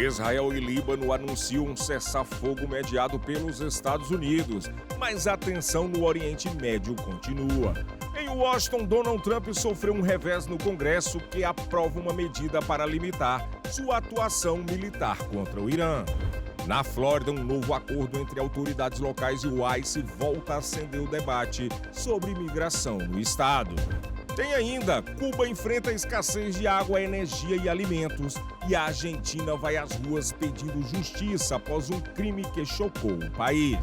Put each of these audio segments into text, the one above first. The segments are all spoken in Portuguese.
Israel e Líbano anunciam um cessar-fogo mediado pelos Estados Unidos, mas a tensão no Oriente Médio continua. Em Washington, Donald Trump sofreu um revés no Congresso que aprova uma medida para limitar sua atuação militar contra o Irã. Na Flórida, um novo acordo entre autoridades locais e o ICE volta a acender o debate sobre imigração no estado. Tem ainda, Cuba enfrenta escassez de água, energia e alimentos, e a Argentina vai às ruas pedindo justiça após um crime que chocou o país.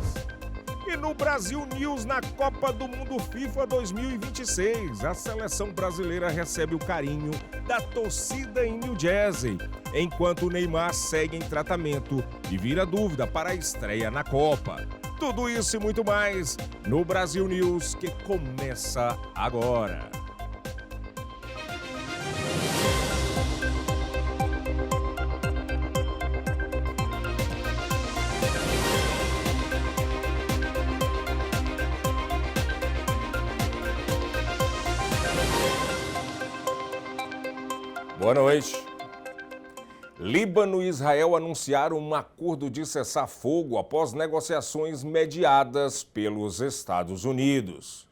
E no Brasil News, na Copa do Mundo FIFA 2026, a seleção brasileira recebe o carinho da torcida em New Jersey, enquanto o Neymar segue em tratamento e vira dúvida para a estreia na Copa. Tudo isso e muito mais no Brasil News, que começa agora. Boa noite. Líbano e Israel anunciaram um acordo de cessar-fogo após negociações mediadas pelos Estados Unidos.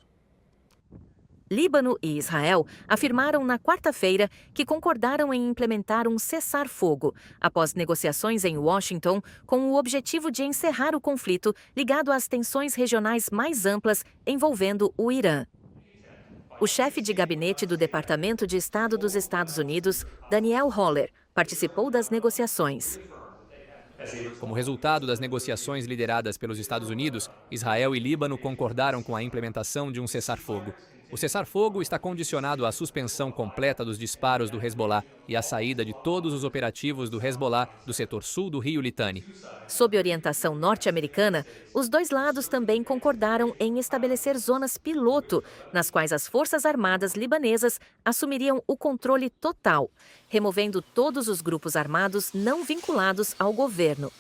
Líbano e Israel afirmaram na quarta-feira que concordaram em implementar um cessar-fogo após negociações em Washington com o objetivo de encerrar o conflito ligado às tensões regionais mais amplas envolvendo o Irã. O chefe de gabinete do Departamento de Estado dos Estados Unidos, Daniel Holler, participou das negociações. Como resultado das negociações lideradas pelos Estados Unidos, Israel e Líbano concordaram com a implementação de um cessar-fogo. O cessar-fogo está condicionado à suspensão completa dos disparos do Hezbollah e à saída de todos os operativos do Hezbollah do setor sul do rio Litani. Sob orientação norte-americana, os dois lados também concordaram em estabelecer zonas piloto, nas quais as Forças Armadas libanesas assumiriam o controle total, removendo todos os grupos armados não vinculados ao governo.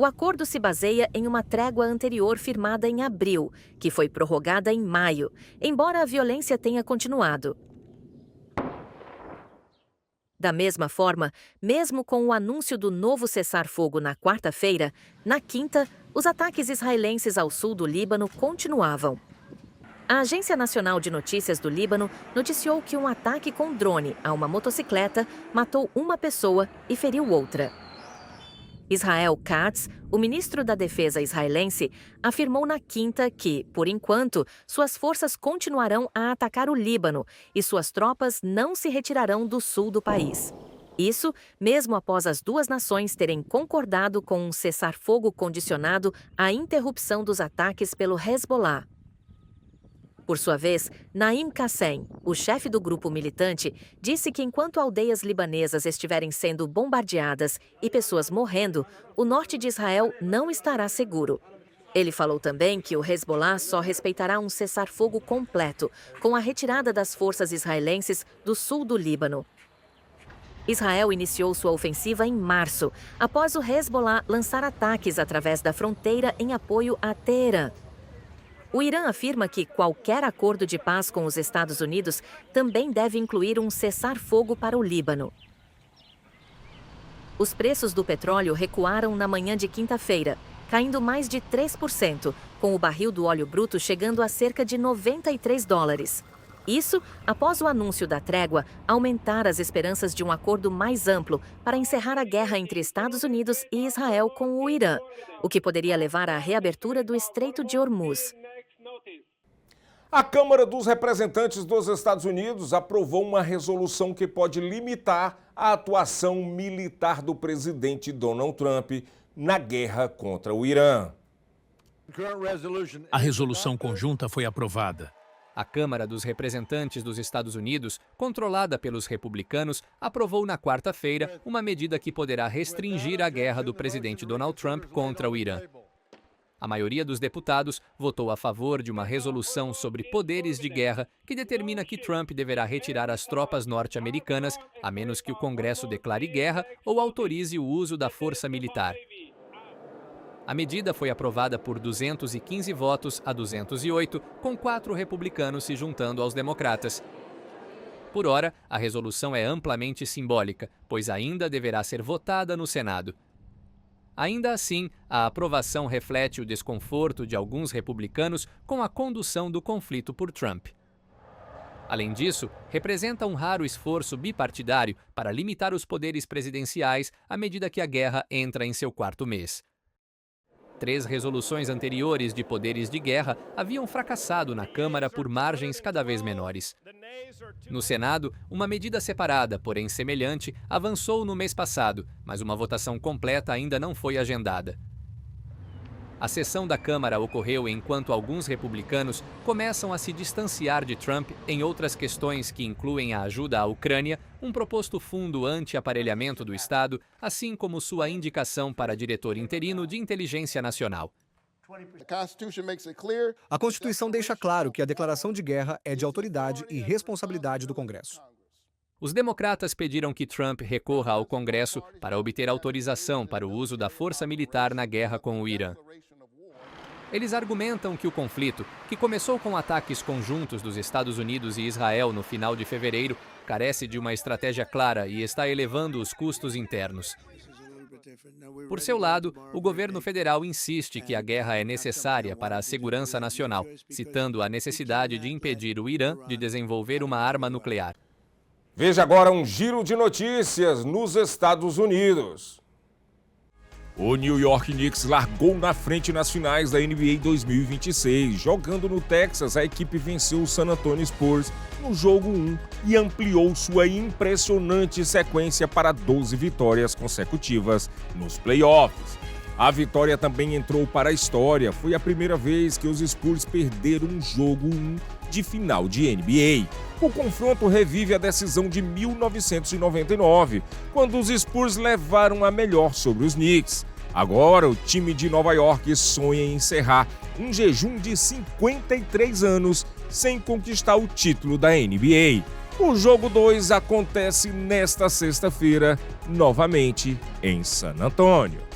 O acordo se baseia em uma trégua anterior firmada em abril, que foi prorrogada em maio, embora a violência tenha continuado. Da mesma forma, mesmo com o anúncio do novo cessar-fogo na quarta-feira, na quinta, os ataques israelenses ao sul do Líbano continuavam. A Agência Nacional de Notícias do Líbano noticiou que um ataque com drone a uma motocicleta matou uma pessoa e feriu outra. Israel Katz, o ministro da Defesa israelense, afirmou na quinta que, por enquanto, suas forças continuarão a atacar o Líbano e suas tropas não se retirarão do sul do país. Isso, mesmo após as duas nações terem concordado com um cessar-fogo condicionado à interrupção dos ataques pelo Hezbollah. Por sua vez, Naim Qassem, o chefe do grupo militante, disse que enquanto aldeias libanesas estiverem sendo bombardeadas e pessoas morrendo, o norte de Israel não estará seguro. Ele falou também que o Hezbollah só respeitará um cessar-fogo completo, com a retirada das forças israelenses do sul do Líbano. Israel iniciou sua ofensiva em março, após o Hezbollah lançar ataques através da fronteira em apoio a Teherã. O Irã afirma que qualquer acordo de paz com os Estados Unidos também deve incluir um cessar-fogo para o Líbano. Os preços do petróleo recuaram na manhã de quinta-feira, caindo mais de 3%, com o barril do óleo bruto chegando a cerca de $93. Isso após o anúncio da trégua aumentar as esperanças de um acordo mais amplo para encerrar a guerra entre Estados Unidos e Israel com o Irã, o que poderia levar à reabertura do Estreito de Hormuz. A Câmara dos Representantes dos Estados Unidos aprovou uma resolução que pode limitar a atuação militar do presidente Donald Trump na guerra contra o Irã. A resolução conjunta foi aprovada. A Câmara dos Representantes dos Estados Unidos, controlada pelos republicanos, aprovou na quarta-feira uma medida que poderá restringir a guerra do presidente Donald Trump contra o Irã. A maioria dos deputados votou a favor de uma resolução sobre poderes de guerra que determina que Trump deverá retirar as tropas norte-americanas, a menos que o Congresso declare guerra ou autorize o uso da força militar. A medida foi aprovada por 215 votos a 208, com 4 republicanos se juntando aos democratas. Por ora, a resolução é amplamente simbólica, pois ainda deverá ser votada no Senado. Ainda assim, a aprovação reflete o desconforto de alguns republicanos com a condução do conflito por Trump. Além disso, representa um raro esforço bipartidário para limitar os poderes presidenciais à medida que a guerra entra em seu 4º mês. 3 resoluções anteriores de poderes de guerra haviam fracassado na Câmara por margens cada vez menores. No Senado, uma medida separada, porém semelhante, avançou no mês passado, mas uma votação completa ainda não foi agendada. A sessão da Câmara ocorreu enquanto alguns republicanos começam a se distanciar de Trump em outras questões que incluem a ajuda à Ucrânia, um proposto fundo anti-aparelhamento do Estado, assim como sua indicação para diretor interino de inteligência nacional. A Constituição deixa claro que a declaração de guerra é de autoridade e responsabilidade do Congresso. Os democratas pediram que Trump recorra ao Congresso para obter autorização para o uso da força militar na guerra com o Irã. Eles argumentam que o conflito, que começou com ataques conjuntos dos Estados Unidos e Israel no final de fevereiro, carece de uma estratégia clara e está elevando os custos internos. Por seu lado, o governo federal insiste que a guerra é necessária para a segurança nacional, citando a necessidade de impedir o Irã de desenvolver uma arma nuclear. Veja agora um giro de notícias nos Estados Unidos. O New York Knicks largou na frente nas finais da NBA 2026. Jogando no Texas, a equipe venceu o San Antonio Spurs no jogo 1 e ampliou sua impressionante sequência para 12 vitórias consecutivas nos playoffs. A vitória também entrou para a história. Foi a primeira vez que os Spurs perderam um jogo 1 de final de NBA. O confronto revive a decisão de 1999, quando os Spurs levaram a melhor sobre os Knicks. Agora, o time de Nova York sonha em encerrar um jejum de 53 anos sem conquistar o título da NBA. O jogo 2 acontece nesta sexta-feira, novamente em San Antonio.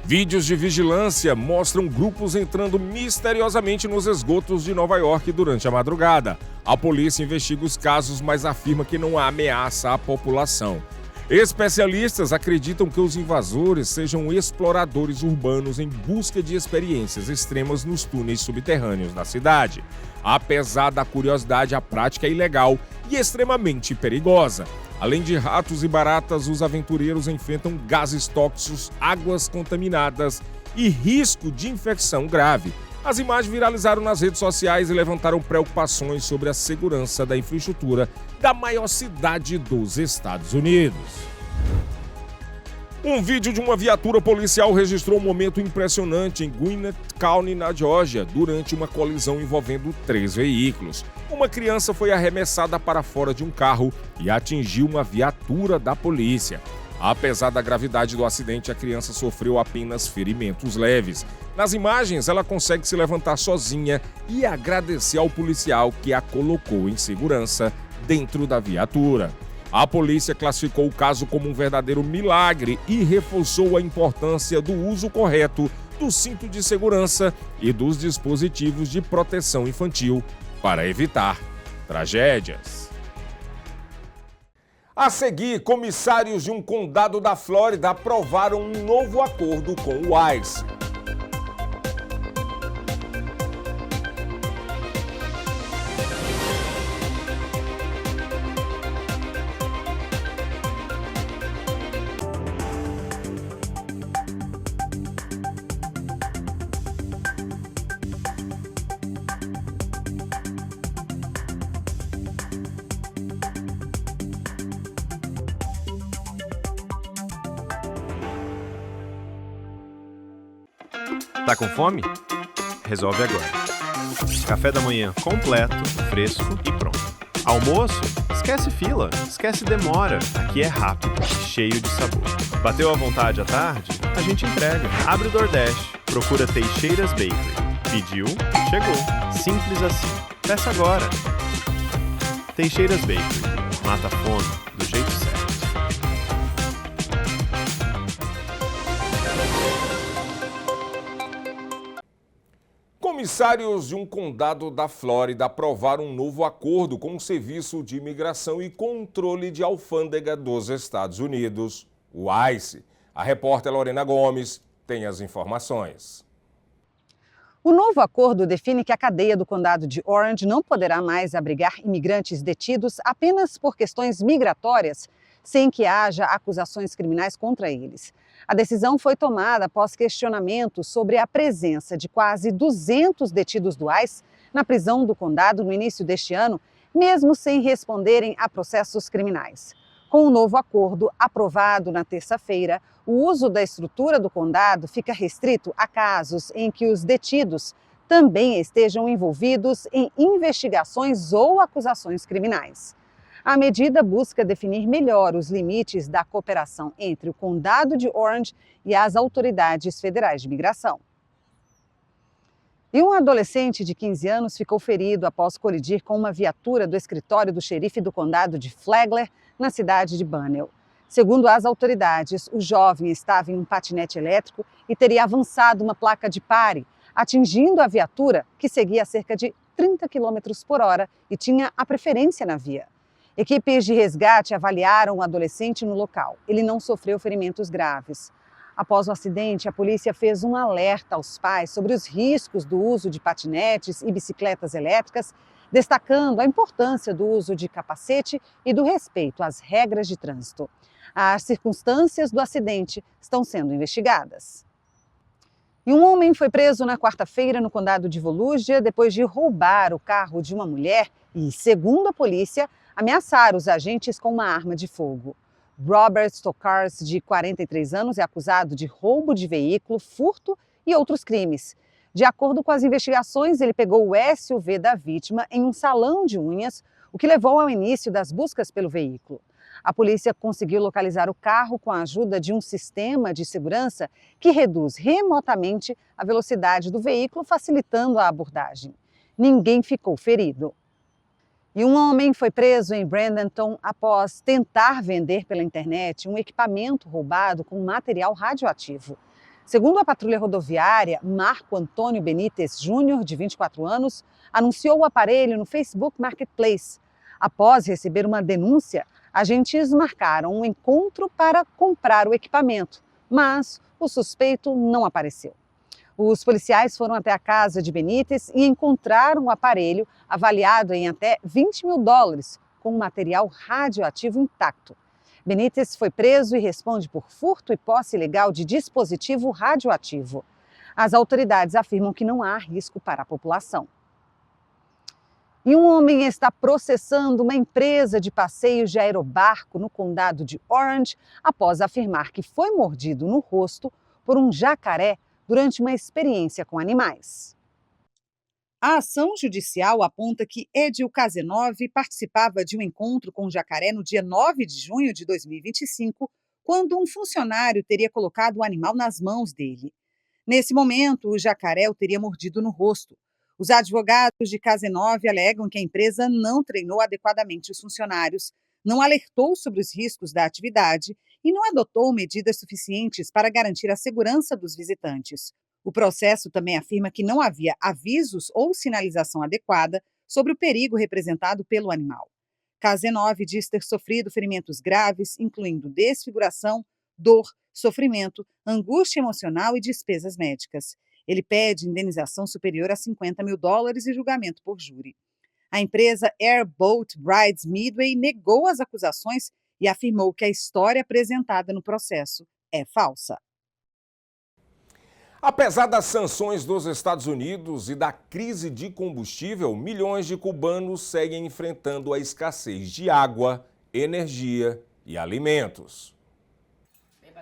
Vídeos de vigilância mostram grupos entrando misteriosamente nos esgotos de Nova York durante a madrugada. A polícia investiga os casos, mas afirma que não há ameaça à população. Especialistas acreditam que os invasores sejam exploradores urbanos em busca de experiências extremas nos túneis subterrâneos da cidade. Apesar da curiosidade, a prática é ilegal e extremamente perigosa. Além de ratos e baratas, os aventureiros enfrentam gases tóxicos, águas contaminadas e risco de infecção grave. As imagens viralizaram nas redes sociais e levantaram preocupações sobre a segurança da infraestrutura da maior cidade dos Estados Unidos. Um vídeo de uma viatura policial registrou um momento impressionante em Gwinnett County, na Geórgia, durante uma colisão envolvendo 3 veículos. Uma criança foi arremessada para fora de um carro e atingiu uma viatura da polícia. Apesar da gravidade do acidente, a criança sofreu apenas ferimentos leves. Nas imagens, ela consegue se levantar sozinha e agradecer ao policial que a colocou em segurança dentro da viatura. A polícia classificou o caso como um verdadeiro milagre e reforçou a importância do uso correto do cinto de segurança e dos dispositivos de proteção infantil para evitar tragédias. A seguir, comissários de um condado da Flórida aprovaram um novo acordo com o ICE. Tá com fome? Resolve agora. Café da manhã completo, fresco e pronto. Almoço? Esquece fila, esquece demora. Aqui é rápido, cheio de sabor. Bateu à vontade à tarde? A gente entrega. Abre o DoorDash, procura Teixeiras Bakery. Pediu? Chegou. Simples assim. Peça agora. Teixeiras Bakery. Mata a fome do jeito certo. Comissários de um condado da Flórida aprovaram um novo acordo com o Serviço de Imigração e Controle de Alfândega dos Estados Unidos, o ICE. A repórter Lorena Gomes tem as informações. O novo acordo define que a cadeia do condado de Orange não poderá mais abrigar imigrantes detidos apenas por questões migratórias, sem que haja acusações criminais contra eles. A decisão foi tomada após questionamentos sobre a presença de quase 200 detidos do ICE na prisão do condado no início deste ano, mesmo sem responderem a processos criminais. Com o novo acordo aprovado na terça-feira, o uso da estrutura do condado fica restrito a casos em que os detidos também estejam envolvidos em investigações ou acusações criminais. A medida busca definir melhor os limites da cooperação entre o condado de Orange e as autoridades federais de imigração. E um adolescente de 15 anos ficou ferido após colidir com uma viatura do escritório do xerife do condado de Flagler, na cidade de Bunnell. Segundo as autoridades, o jovem estava em um patinete elétrico e teria avançado uma placa de pare, atingindo a viatura, que seguia a cerca de 30 km por hora e tinha a preferência na via. Equipes de resgate avaliaram o adolescente no local. Ele não sofreu ferimentos graves. Após o acidente, a polícia fez um alerta aos pais sobre os riscos do uso de patinetes e bicicletas elétricas, destacando a importância do uso de capacete e do respeito às regras de trânsito. As circunstâncias do acidente estão sendo investigadas. E um homem foi preso na quarta-feira no condado de Volusia depois de roubar o carro de uma mulher e, segundo a polícia, ameaçar os agentes com uma arma de fogo. Robert Stokars, de 43 anos, é acusado de roubo de veículo, furto e outros crimes. De acordo com as investigações, ele pegou o SUV da vítima em um salão de unhas, o que levou ao início das buscas pelo veículo. A polícia conseguiu localizar o carro com a ajuda de um sistema de segurança que reduz remotamente a velocidade do veículo, facilitando a abordagem. Ninguém ficou ferido. E um homem foi preso em Bradenton após tentar vender pela internet um equipamento roubado com material radioativo. Segundo a patrulha rodoviária, Marco Antônio Benítez Júnior, de 24 anos, anunciou o aparelho no Facebook Marketplace. Após receber uma denúncia, agentes marcaram um encontro para comprar o equipamento, mas o suspeito não apareceu. Os policiais foram até a casa de Benítez e encontraram o aparelho avaliado em até $20 mil, com material radioativo intacto. Benítez foi preso e responde por furto e posse ilegal de dispositivo radioativo. As autoridades afirmam que não há risco para a população. E um homem está processando uma empresa de passeios de aerobarco no condado de Orange após afirmar que foi mordido no rosto por um jacaré durante uma experiência com animais. A ação judicial aponta que Edil Kazenov participava de um encontro com o jacaré no dia 9 de junho de 2025, quando um funcionário teria colocado o animal nas mãos dele. Nesse momento, o jacaré o teria mordido no rosto. Os advogados de Kazenov alegam que a empresa não treinou adequadamente os funcionários, não alertou sobre os riscos da atividade e não adotou medidas suficientes para garantir a segurança dos visitantes. O processo também afirma que não havia avisos ou sinalização adequada sobre o perigo representado pelo animal. Kazenov diz ter sofrido ferimentos graves, incluindo desfiguração, dor, sofrimento, angústia emocional e despesas médicas. Ele pede indenização superior a $50 mil e julgamento por júri. A empresa Airboat Brides Midway negou as acusações e afirmou que a história apresentada no processo é falsa. Apesar das sanções dos Estados Unidos e da crise de combustível, milhões de cubanos seguem enfrentando a escassez de água, energia e alimentos.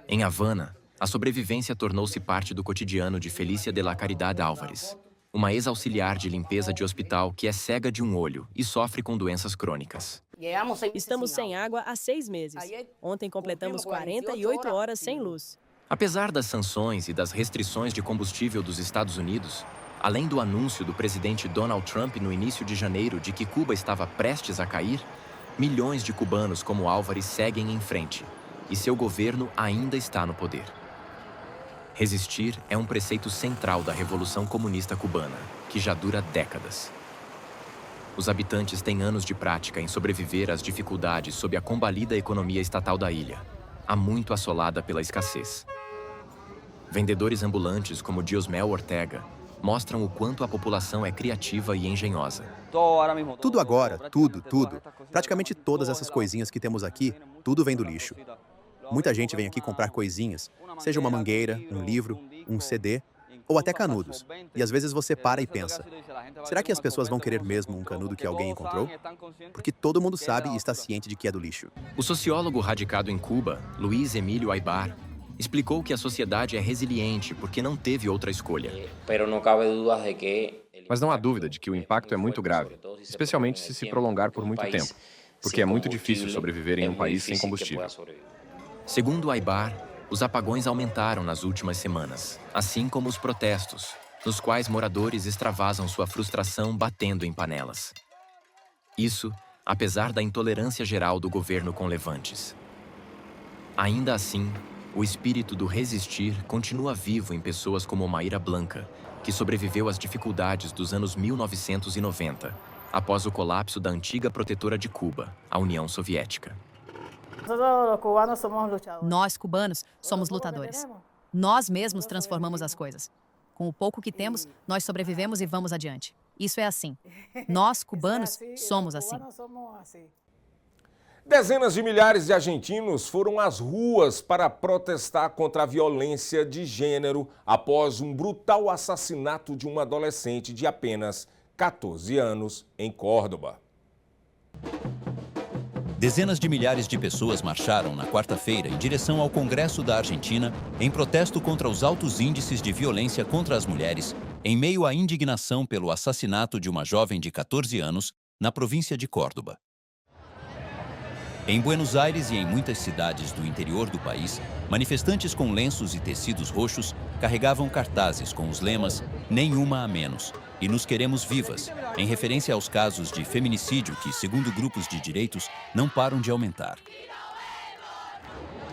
Em Havana, a sobrevivência tornou-se parte do cotidiano de Felícia de la Caridad Álvares, uma ex-auxiliar de limpeza de hospital que é cega de um olho e sofre com doenças crônicas. Estamos sem água há 6 meses. Ontem completamos 48 horas sem luz. Apesar das sanções e das restrições de combustível dos Estados Unidos, além do anúncio do presidente Donald Trump no início de janeiro de que Cuba estava prestes a cair, milhões de cubanos como Álvares seguem em frente e seu governo ainda está no poder. Resistir é um preceito central da Revolução Comunista Cubana, que já dura décadas. Os habitantes têm anos de prática em sobreviver às dificuldades sob a combalida economia estatal da ilha, há muito assolada pela escassez. Vendedores ambulantes como Diosmel Ortega mostram o quanto a população é criativa e engenhosa. Tudo agora, tudo. Praticamente todas essas coisinhas que temos aqui, tudo vem do lixo. Muita gente vem aqui comprar coisinhas, seja uma mangueira, um livro, um CD ou até canudos. E às vezes você para e pensa, será que as pessoas vão querer mesmo um canudo que alguém encontrou? Porque todo mundo sabe e está ciente de que é do lixo. O sociólogo radicado em Cuba, Luiz Emílio Aybar, explicou que a sociedade é resiliente porque não teve outra escolha. Mas não há dúvida de que o impacto é muito grave, especialmente se prolongar por muito tempo, porque é muito difícil sobreviver em um país sem combustível. Segundo Aybar, os apagões aumentaram nas últimas semanas, assim como os protestos, nos quais moradores extravasam sua frustração batendo em panelas. Isso, apesar da intolerância geral do governo com levantes. Ainda assim, o espírito do resistir continua vivo em pessoas como Maíra Blanca, que sobreviveu às dificuldades dos anos 1990, após o colapso da antiga protetora de Cuba, a União Soviética. Nós, cubanos, somos lutadores. Nós mesmos transformamos as coisas. Com o pouco que temos, nós sobrevivemos e vamos adiante. Isso é assim. Nós, cubanos, somos assim. Dezenas de milhares de argentinos foram às ruas para protestar contra a violência de gênero após um brutal assassinato de uma adolescente de apenas 14 anos em Córdoba. Dezenas de milhares de pessoas marcharam na quarta-feira em direção ao Congresso da Argentina em protesto contra os altos índices de violência contra as mulheres, em meio à indignação pelo assassinato de uma jovem de 14 anos na província de Córdoba. Em Buenos Aires e em muitas cidades do interior do país, manifestantes com lenços e tecidos roxos carregavam cartazes com os lemas "Nenhuma a menos" e "Nos queremos vivas", em referência aos casos de feminicídio que, segundo grupos de direitos, não param de aumentar.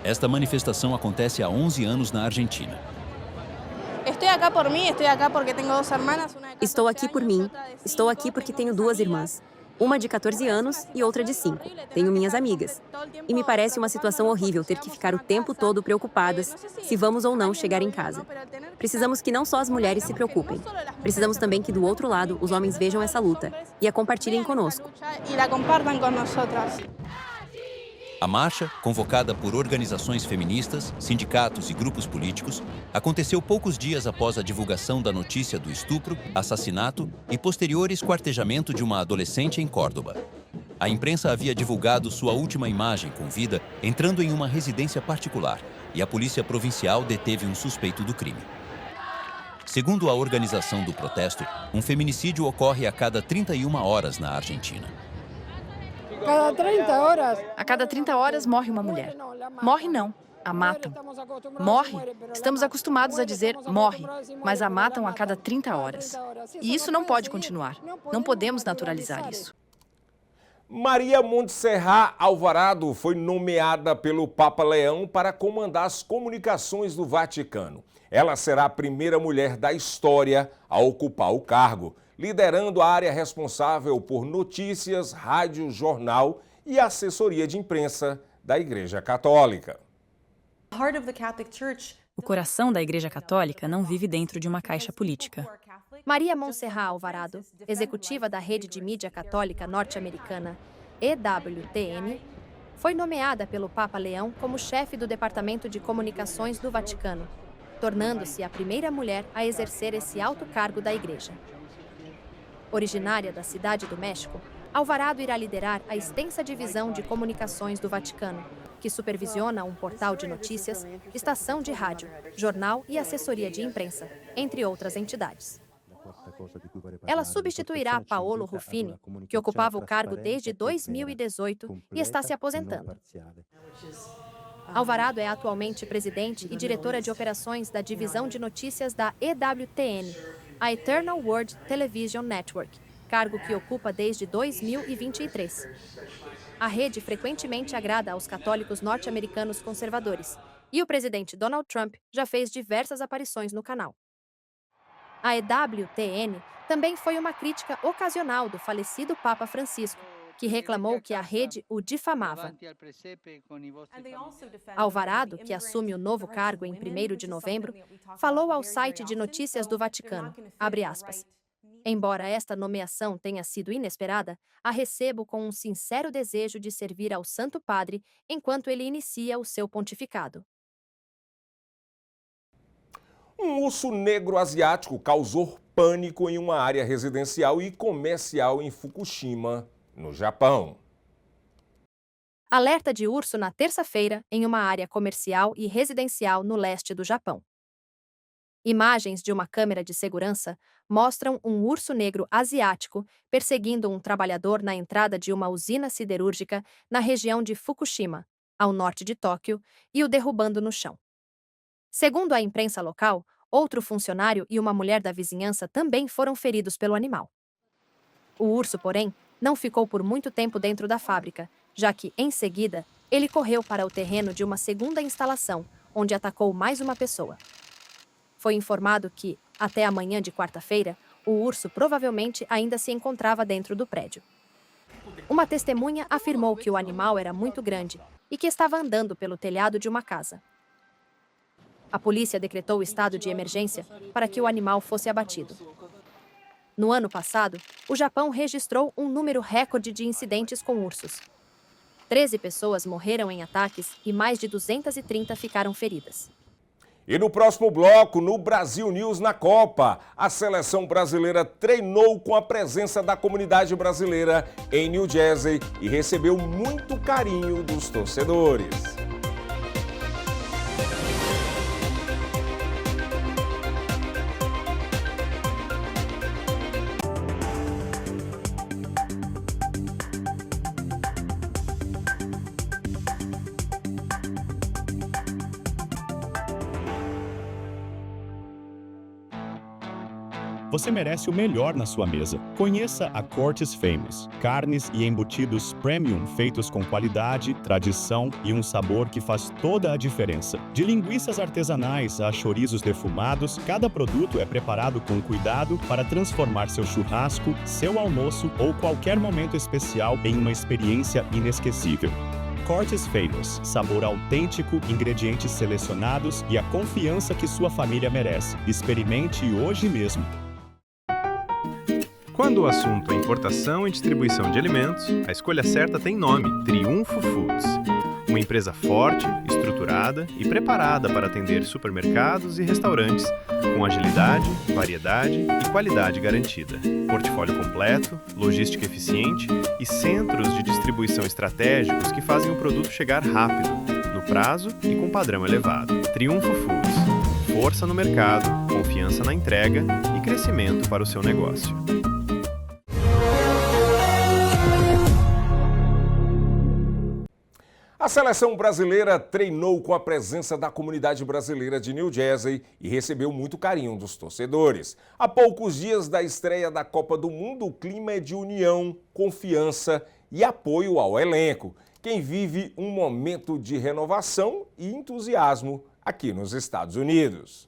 Esta manifestação acontece há 11 anos na Argentina. Estou aqui por mim. Estou aqui porque tenho duas irmãs. Uma de 14 anos e outra de 5. Tenho minhas amigas. E me parece uma situação horrível ter que ficar o tempo todo preocupadas se vamos ou não chegar em casa. Precisamos que não só as mulheres se preocupem. Precisamos também que do outro lado os homens vejam essa luta e a compartilhem conosco. A marcha, convocada por organizações feministas, sindicatos e grupos políticos, aconteceu poucos dias após a divulgação da notícia do estupro, assassinato e posterior esquartejamento de uma adolescente em Córdoba. A imprensa havia divulgado sua última imagem com vida entrando em uma residência particular e a polícia provincial deteve um suspeito do crime. Segundo a organização do protesto, um feminicídio ocorre a cada 31 horas na Argentina. Cada 30 horas. A cada 30 horas morre uma mulher. Morre não, a matam. Morre, estamos acostumados a dizer morre, mas a matam a cada 30 horas. E isso não pode continuar. Não podemos naturalizar isso. Maria Montserrat Alvarado foi nomeada pelo Papa Leão para comandar as comunicações do Vaticano. Ela será a primeira mulher da história a ocupar o cargo, liderando a área responsável por notícias, rádio, jornal e assessoria de imprensa da Igreja Católica. O coração da Igreja Católica não vive dentro de uma caixa política. Maria Montserrat Alvarado, executiva da rede de mídia católica norte-americana EWTN, foi nomeada pelo Papa Leão como chefe do Departamento de Comunicações do Vaticano, tornando-se a primeira mulher a exercer esse alto cargo da Igreja. Originária da Cidade do México, Alvarado irá liderar a extensa divisão de comunicações do Vaticano, que supervisiona um portal de notícias, estação de rádio, jornal e assessoria de imprensa, entre outras entidades. Ela substituirá Paolo Ruffini, que ocupava o cargo desde 2018 e está se aposentando. Alvarado é atualmente presidente e diretora de operações da divisão de notícias da EWTN, a Eternal World Television Network, cargo que ocupa desde 2023. A rede frequentemente agrada aos católicos norte-americanos conservadores e o presidente Donald Trump já fez diversas aparições no canal. A EWTN também foi uma crítica ocasional do falecido Papa Francisco, que reclamou que a rede o difamava. Alvarado, que assume o novo cargo em 1º de novembro, falou ao site de notícias do Vaticano, abre aspas, embora esta nomeação tenha sido inesperada, a recebo com um sincero desejo de servir ao Santo Padre enquanto ele inicia o seu pontificado. Um urso negro asiático causou pânico em uma área residencial e comercial em Fukushima, no Japão. Alerta de urso na terça-feira em uma área comercial e residencial no leste do Japão. Imagens de uma câmera de segurança mostram um urso negro asiático perseguindo um trabalhador na entrada de uma usina siderúrgica na região de Fukushima, ao norte de Tóquio, e o derrubando no chão. Segundo a imprensa local, outro funcionário e uma mulher da vizinhança também foram feridos pelo animal. O urso, porém, não ficou por muito tempo dentro da fábrica, já que, em seguida, ele correu para o terreno de uma segunda instalação, onde atacou mais uma pessoa. Foi informado que, até a manhã de quarta-feira, o urso provavelmente ainda se encontrava dentro do prédio. Uma testemunha afirmou que o animal era muito grande e que estava andando pelo telhado de uma casa. A polícia decretou o estado de emergência para que o animal fosse abatido. No ano passado, o Japão registrou um número recorde de incidentes com ursos. 13 pessoas morreram em ataques e mais de 230 ficaram feridas. E no próximo bloco, no Brasil News na Copa, a seleção brasileira treinou com a presença da comunidade brasileira em New Jersey e recebeu muito carinho dos torcedores. Você merece o melhor na sua mesa. Conheça a Cortes Famous. Carnes e embutidos premium feitos com qualidade, tradição e um sabor que faz toda a diferença. De linguiças artesanais a chorizos defumados, cada produto é preparado com cuidado para transformar seu churrasco, seu almoço ou qualquer momento especial em uma experiência inesquecível. Cortes Famous, sabor autêntico, ingredientes selecionados e a confiança que sua família merece. Experimente hoje mesmo. Quando o assunto é importação e distribuição de alimentos, a escolha certa tem nome: Triunfo Foods. Uma empresa forte, estruturada e preparada para atender supermercados e restaurantes, com agilidade, variedade e qualidade garantida. Portfólio completo, logística eficiente e centros de distribuição estratégicos que fazem o produto chegar rápido, no prazo e com padrão elevado. Triunfo Foods. Força no mercado, confiança na entrega e crescimento para o seu negócio. A seleção brasileira treinou com a presença da comunidade brasileira de New Jersey e recebeu muito carinho dos torcedores. Há poucos dias da estreia da Copa do Mundo, o clima é de união, confiança e apoio ao elenco, quem vive um momento de renovação e entusiasmo aqui nos Estados Unidos.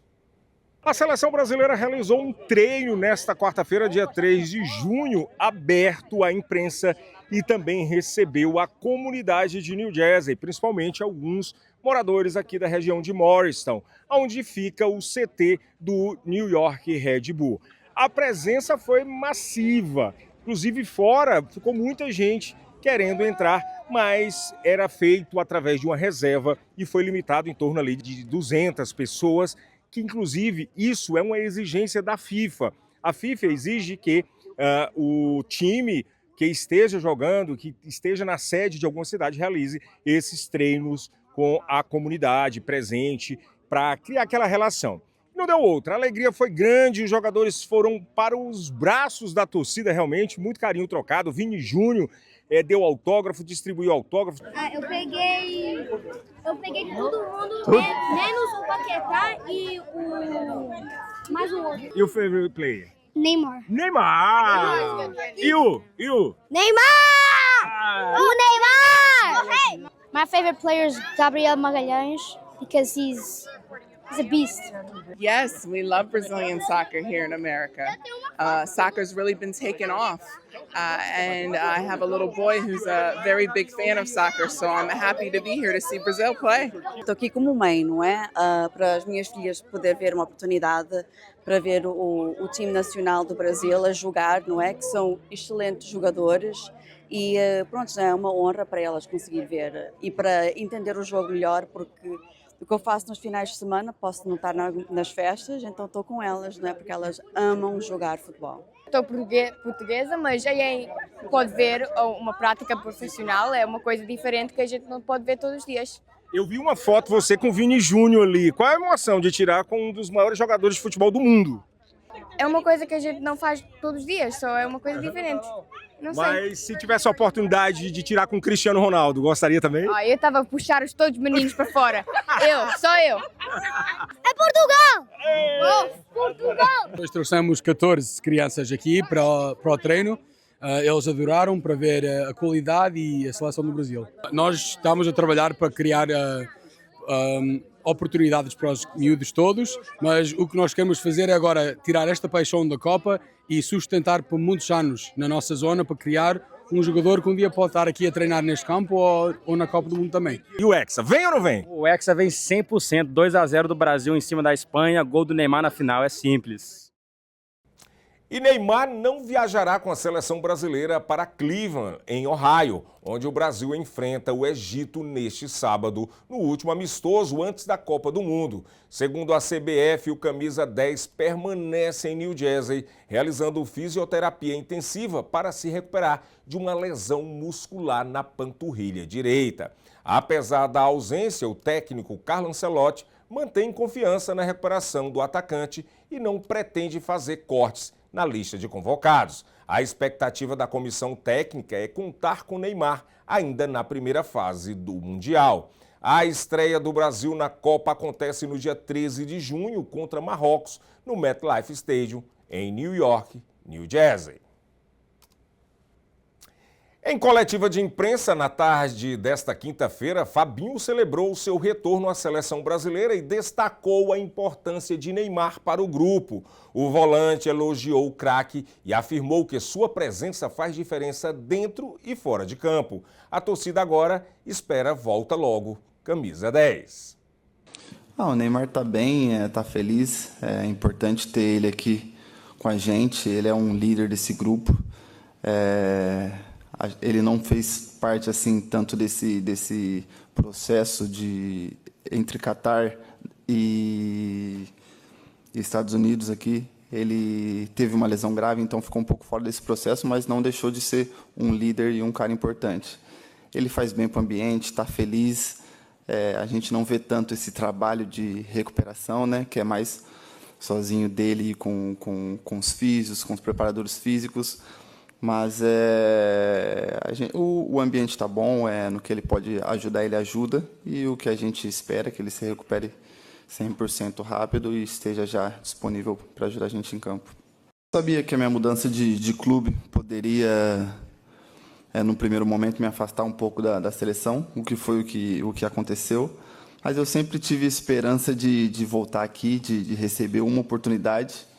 A seleção brasileira realizou um treino nesta quarta-feira, dia 3 de junho, aberto à imprensa e também recebeu a comunidade de New Jersey, principalmente alguns moradores aqui da região de Morristown, onde fica o CT do New York Red Bull. A presença foi massiva, inclusive fora ficou muita gente querendo entrar, mas era feito através de uma reserva e foi limitado em torno ali de 200 pessoas, que inclusive isso é uma exigência da FIFA. A FIFA exige que o time que esteja jogando, que esteja na sede de alguma cidade, realize esses treinos com a comunidade presente para criar aquela relação. Não deu outra, a alegria foi grande, os jogadores foram para os braços da torcida realmente, muito carinho trocado. Vini Júnior deu autógrafo, distribuiu autógrafo. Eu peguei de todo mundo, menos o Paquetá e mais um outro. E o favorite player? Neymar. Neymar! E o? Neymar! O Neymar! My favorite player is Gabriel Magalhães. because he's a beast. Yes, we love Brazilian soccer here in America. Soccer's really been taken off. And I have a little boy who's a very big fan of soccer, so I'm happy to be here to see Brazil play. Estou aqui como mãe, não é? Para as minhas filhas poder ver uma oportunidade para ver o time nacional do Brasil a jogar, não é? Que são excelentes jogadores e pronto, é uma honra para elas conseguir ver e para entender o jogo melhor, porque o que eu faço nos finais de semana posso não estar nas festas, então estou com elas, não é? Porque elas amam jogar futebol. Estou portuguesa, mas aí pode ver uma prática profissional, é uma coisa diferente que a gente não pode ver todos os dias. Eu vi uma foto você com o Vini Júnior ali. Qual é a emoção de tirar com um dos maiores jogadores de futebol do mundo? É uma coisa que a gente não faz todos os dias, só é uma coisa diferente. Não sei. Mas se tivesse a oportunidade de tirar com o Cristiano Ronaldo, gostaria também? Eu estava a puxar todos os meninos para fora. Só eu. É Portugal! Portugal! Nós trouxemos 14 crianças aqui para o treino. Eles adoraram para ver a qualidade e a seleção do Brasil. Nós estamos a trabalhar para criar oportunidades para os miúdos todos, mas o que nós queremos fazer é agora tirar esta paixão da Copa e sustentar por muitos anos na nossa zona para criar um jogador que um dia pode estar aqui a treinar neste campo ou na Copa do Mundo também. E o Hexa, vem ou não vem? O Hexa vem 100%, 2-0 do Brasil em cima da Espanha, gol do Neymar na final, é simples. E Neymar não viajará com a seleção brasileira para Cleveland, em Ohio, onde o Brasil enfrenta o Egito neste sábado, no último amistoso antes da Copa do Mundo. Segundo a CBF, o camisa 10 permanece em New Jersey, realizando fisioterapia intensiva para se recuperar de uma lesão muscular na panturrilha direita. Apesar da ausência, o técnico Carlo Ancelotti mantém confiança na recuperação do atacante e não pretende fazer cortes na lista de convocados. A expectativa da comissão técnica é contar com Neymar ainda na primeira fase do Mundial. A estreia do Brasil na Copa acontece no dia 13 de junho contra Marrocos, no MetLife Stadium, em New York, New Jersey. Em coletiva de imprensa na tarde desta quinta-feira, Fabinho celebrou seu retorno à seleção brasileira e destacou a importância de Neymar para o grupo. O volante elogiou o craque e afirmou que sua presença faz diferença dentro e fora de campo. A torcida agora espera volta logo, camisa 10. O Neymar está bem, está feliz, é importante ter ele aqui com a gente, ele é um líder desse grupo. Ele não fez parte assim tanto desse processo entre Catar e Estados Unidos aqui. Ele teve uma lesão grave, então ficou um pouco fora desse processo, mas não deixou de ser um líder e um cara importante. Ele faz bem para o ambiente, está feliz. A gente não vê tanto esse trabalho de recuperação, né, que é mais sozinho dele com os físicos, com os preparadores físicos. Mas o ambiente está bom, no que ele pode ajudar, ele ajuda. E o que a gente espera é que ele se recupere 100% rápido e esteja já disponível para ajudar a gente em campo. Sabia que a minha mudança de clube poderia, no primeiro momento, me afastar um pouco da seleção, o que foi o que aconteceu. Mas eu sempre tive esperança de voltar aqui, de receber uma oportunidade.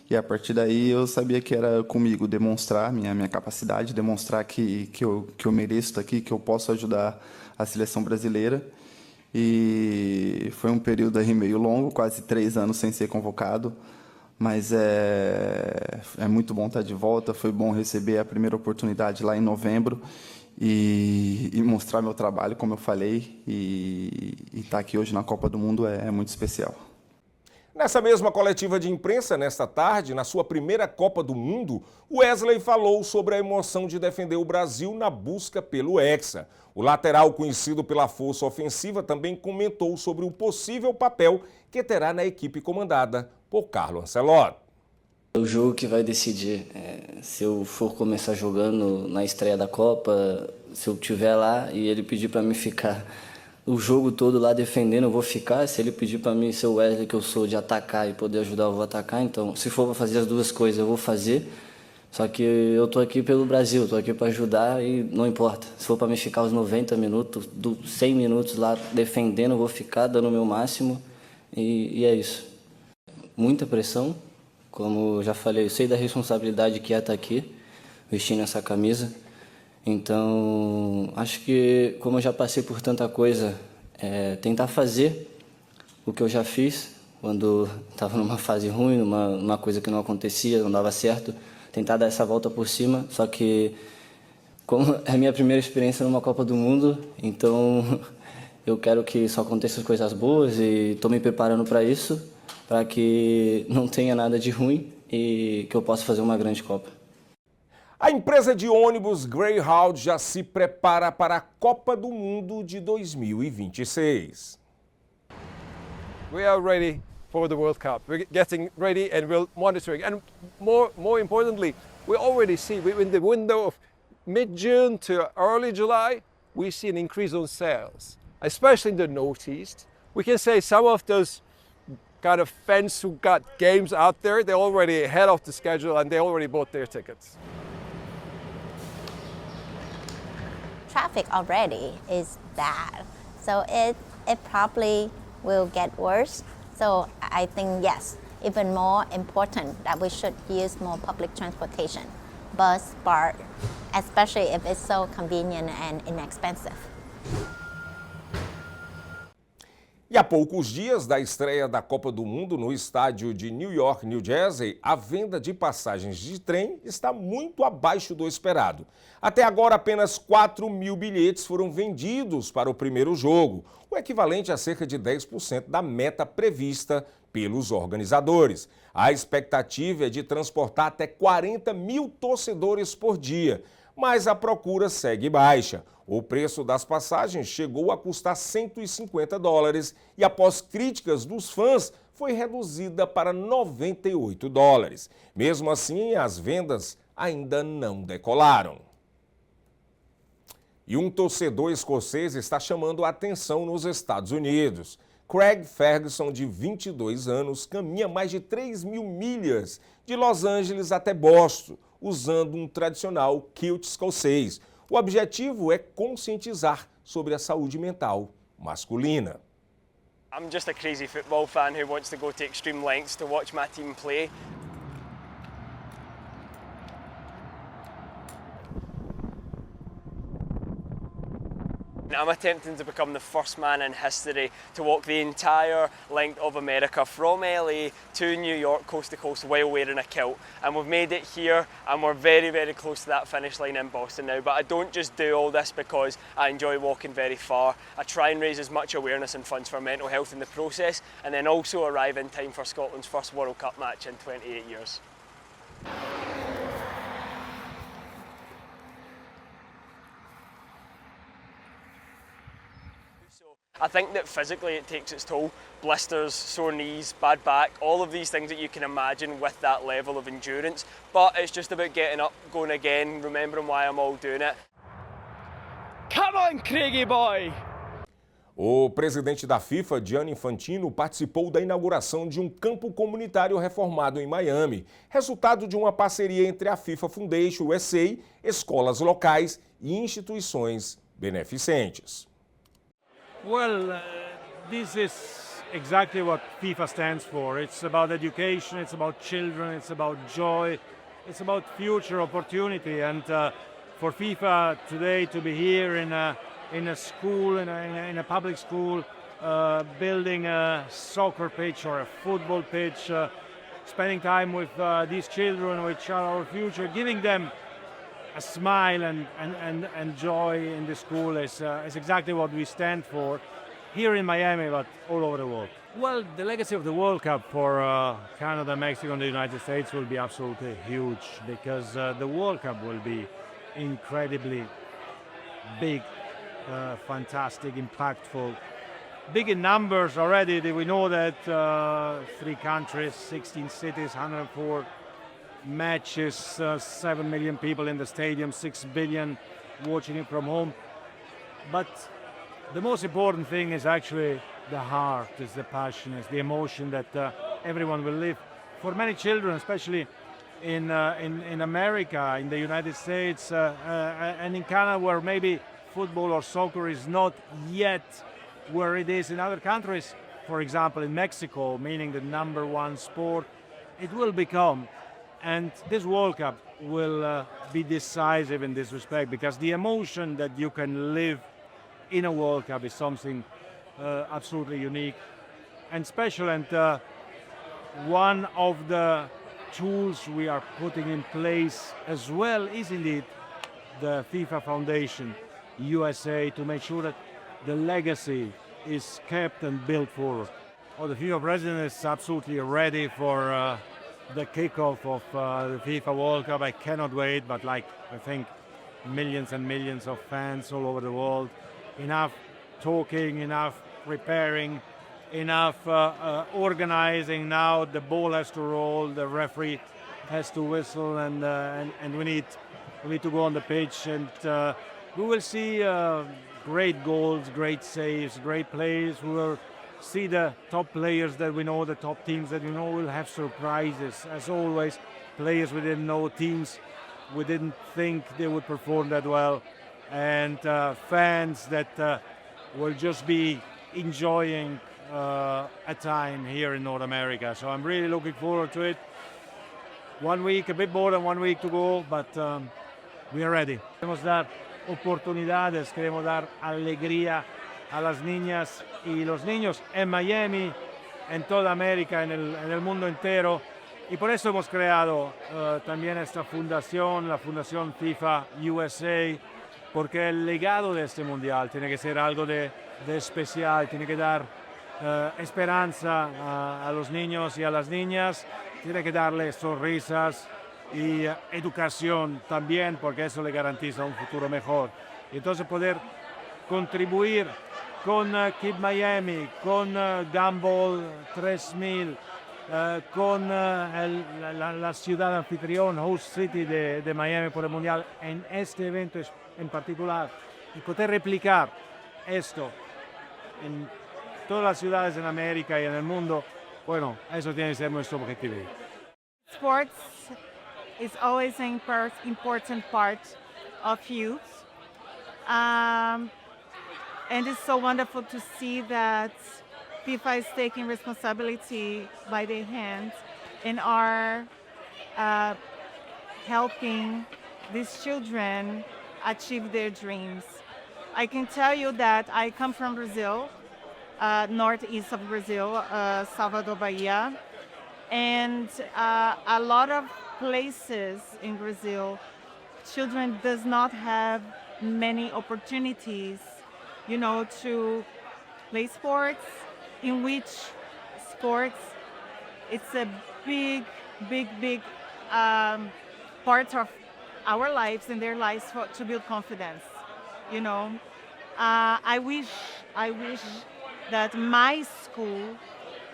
E a partir daí eu sabia que era comigo demonstrar minha capacidade, demonstrar que eu mereço estar aqui, que eu posso ajudar a seleção brasileira. E foi um período aí meio longo, quase 3 anos sem ser convocado, mas é muito bom estar de volta. Foi bom receber a primeira oportunidade lá em novembro e mostrar meu trabalho, como eu falei, e estar aqui hoje na Copa do Mundo é muito especial. Nessa mesma coletiva de imprensa, nesta tarde, na sua primeira Copa do Mundo, Wesley falou sobre a emoção de defender o Brasil na busca pelo Hexa. O lateral, conhecido pela força ofensiva, também comentou sobre o possível papel que terá na equipe comandada por Carlo Ancelotti. O jogo que vai decidir. Se eu for começar jogando na estreia da Copa, se eu estiver lá e ele pedir para mim ficar o jogo todo lá defendendo, eu vou ficar. Se ele pedir para mim ser o Wesley que eu sou, de atacar e poder ajudar, eu vou atacar. Então, se for para fazer as duas coisas, eu vou fazer. Só que eu tô aqui pelo Brasil, tô aqui para ajudar e não importa. Se for para me ficar os 90 minutos, 100 minutos lá defendendo, eu vou ficar dando o meu máximo e é isso. Muita pressão, como eu já falei, eu sei da responsabilidade que é estar aqui, vestindo essa camisa. Então, acho que como eu já passei por tanta coisa, tentar fazer o que eu já fiz, quando estava numa fase ruim, numa coisa que não acontecia, não dava certo, tentar dar essa volta por cima, só que como é a minha primeira experiência numa Copa do Mundo, então eu quero que só aconteçam coisas boas e estou me preparando para isso, para que não tenha nada de ruim e que eu possa fazer uma grande Copa. A empresa de ônibus Greyhound já se prepara para a Copa do Mundo de 2026. We are ready for the World Cup. We're getting ready and we're monitoring. And more importantly, we already see in the window of mid-June to early July, we see an increase on sales, especially in the Northeast. We can say some of those kind of fans who got games out there, they're already ahead of the schedule and they already bought their tickets. Traffic already is bad, so it probably will get worse. So I think, yes, even more important that we should use more public transportation, bus, BART, especially if it's so convenient and inexpensive. E a poucos dias da estreia da Copa do Mundo no estádio de New York, New Jersey, a venda de passagens de trem está muito abaixo do esperado. Até agora, apenas 4.000 bilhetes foram vendidos para o primeiro jogo, o equivalente a cerca de 10% da meta prevista pelos organizadores. A expectativa é de transportar até 40.000 torcedores por dia, mas a procura segue baixa. O preço das passagens chegou a custar $150 e, após críticas dos fãs, foi reduzida para $98. Mesmo assim, as vendas ainda não decolaram. E um torcedor escocês está chamando a atenção nos Estados Unidos. Craig Ferguson, de 22 anos, caminha mais de 3.000 milhas de Los Angeles até Boston, usando um tradicional kilt escocês. O objetivo é conscientizar sobre a saúde mental masculina. I'm just a crazy football fan who wants to go to extreme lengths to watch my team play. I'm attempting to become the first man in history to walk the entire length of America from LA to New York, coast to coast, while wearing a kilt. And we've made it here, and we're very, very close to that finish line in Boston now. But I don't just do all this because I enjoy walking very far. I try and raise as much awareness and funds for mental health in the process, and then also arrive in time for Scotland's first World Cup match in 28 years. I think that physically it takes its toll. Blisters, sore knees, bad back, all of these things that you can imagine with that level of endurance. But it's just about getting up, going again, remembering why I'm all doing it. Come on, Craigie boy! O presidente da FIFA, Gianni Infantino, participou da inauguração de um campo comunitário reformado em Miami, resultado de uma parceria entre a FIFA Foundation USA, escolas locais e instituições beneficentes. Well, this is exactly what FIFA stands for. It's about education, it's about children, it's about joy, it's about future opportunity. And for FIFA today to be here in a school, in a public school, building a soccer pitch or a football pitch, spending time with these children, which are our future, giving them a smile and joy in the school is exactly what we stand for here in Miami, but all over the world. Well, the legacy of the World Cup for Canada, Mexico and the United States will be absolutely huge, because the World Cup will be incredibly big, fantastic, impactful, big in numbers already. We know that 3 countries, 16 cities, 104 matches, 7 million people in the stadium, 6 billion watching it from home. But the most important thing is actually the heart, is the passion, is the emotion that everyone will live. For many children, especially in America, in the United States, and in Canada, where maybe football or soccer is not yet where it is in other countries. For example, in Mexico, meaning the #1 sport, it will become. And this World Cup will be decisive in this respect, because the emotion that you can live in a World Cup is something absolutely unique and special. And one of the tools we are putting in place as well is indeed the FIFA Foundation USA, to make sure that the legacy is kept and built forward. Oh, the FIFA president is absolutely ready for the kickoff of the FIFA World Cup. I cannot wait, but I think millions and millions of fans all over the world. Enough talking, enough preparing, enough organizing. Now the ball has to roll, the referee has to whistle, and we need to go on the pitch, and we will see great goals, great saves, great plays. We will see the top players that we know, the top teams that we know. We'll have surprises, as always. Players we didn't know, teams we didn't think they would perform that well, and fans that will just be enjoying a time here in North America. So I'm really looking forward to it. 1 week, a bit more than 1 week to go, but we are ready. Queremos dar oportunidades, queremos dar alegría a las niñas y los niños en Miami, en toda América, en el mundo entero. Y por eso hemos creado también esta fundación, la Fundación FIFA USA, porque el legado de este mundial tiene que ser algo de especial, tiene que dar esperanza a los niños y a las niñas, tiene que darles sonrisas y educación también, porque eso le garantiza un futuro mejor. Y entonces poder contribuir con Kid Miami, con Gumball 3000, con la ciudad anfitrión, host city de Miami por el Mundial, en este evento en particular, y poder replicar esto en todas las ciudades en América y en el mundo, bueno, eso tiene que ser nuestro objetivo. Sports is always an important part of youth. And it's so wonderful to see that FIFA is taking responsibility by their hands and are helping these children achieve their dreams. I can tell you that I come from Brazil, northeast of Brazil, Salvador, Bahia, and a lot of places in Brazil, children does not have many opportunities, to play sports, in which sports, it's a big part of our lives and their lives to build confidence. I wish that my school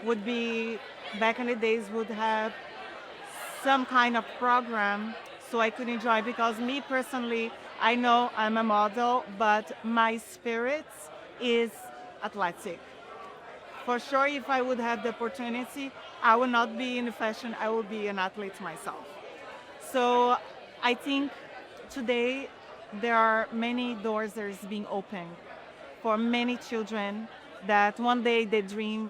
would be, back in the days, would have some kind of program so I could enjoy, because me personally, I know I'm a model, but my spirit is athletic. For sure, if I would have the opportunity, I would not be in fashion, I would be an athlete myself. So I think today there are many doors that is being opened for many children that one day their dream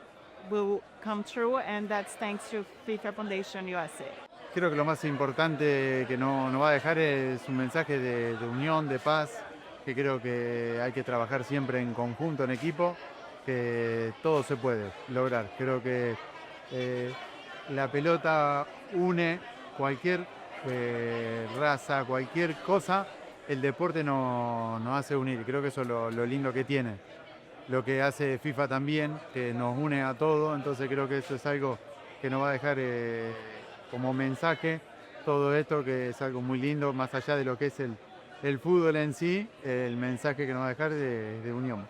will come true, and that's thanks to FIFA Foundation USA. Creo que lo más importante que no va a dejar es un mensaje de unión, de paz, que creo que hay que trabajar siempre en conjunto, en equipo, que todo se puede lograr. Creo que la pelota une cualquier raza, cualquier cosa, el deporte nos hace unir. Creo que eso es lo lindo que tiene. Lo que hace FIFA también, que nos une a todos, entonces creo que eso es algo que nos va a dejar como mensaje todo esto, que es algo muy lindo, más allá de lo que es el fútbol en sí, el mensaje que nos va a dejar de unión.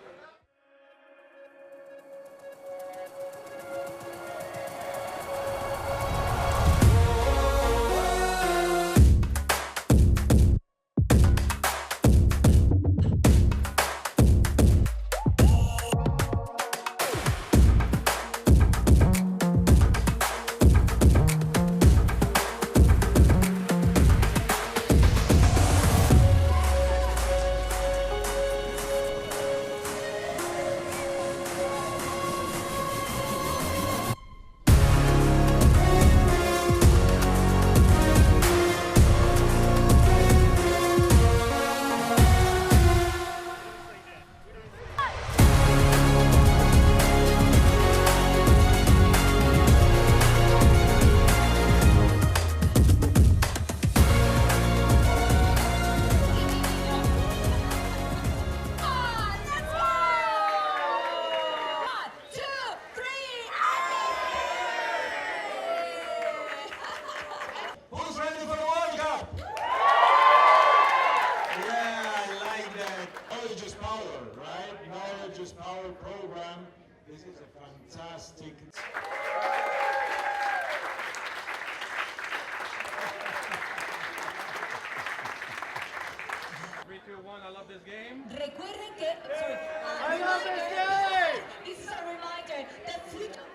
Recuerden que I love this game. This is a reminder that future.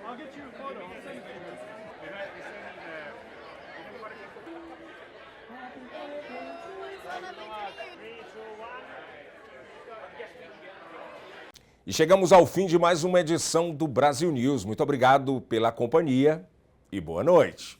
I'll get you a photo. I'll send it to you. E chegamos ao fim de mais uma edição do Brasil News. Muito obrigado pela companhia e boa noite.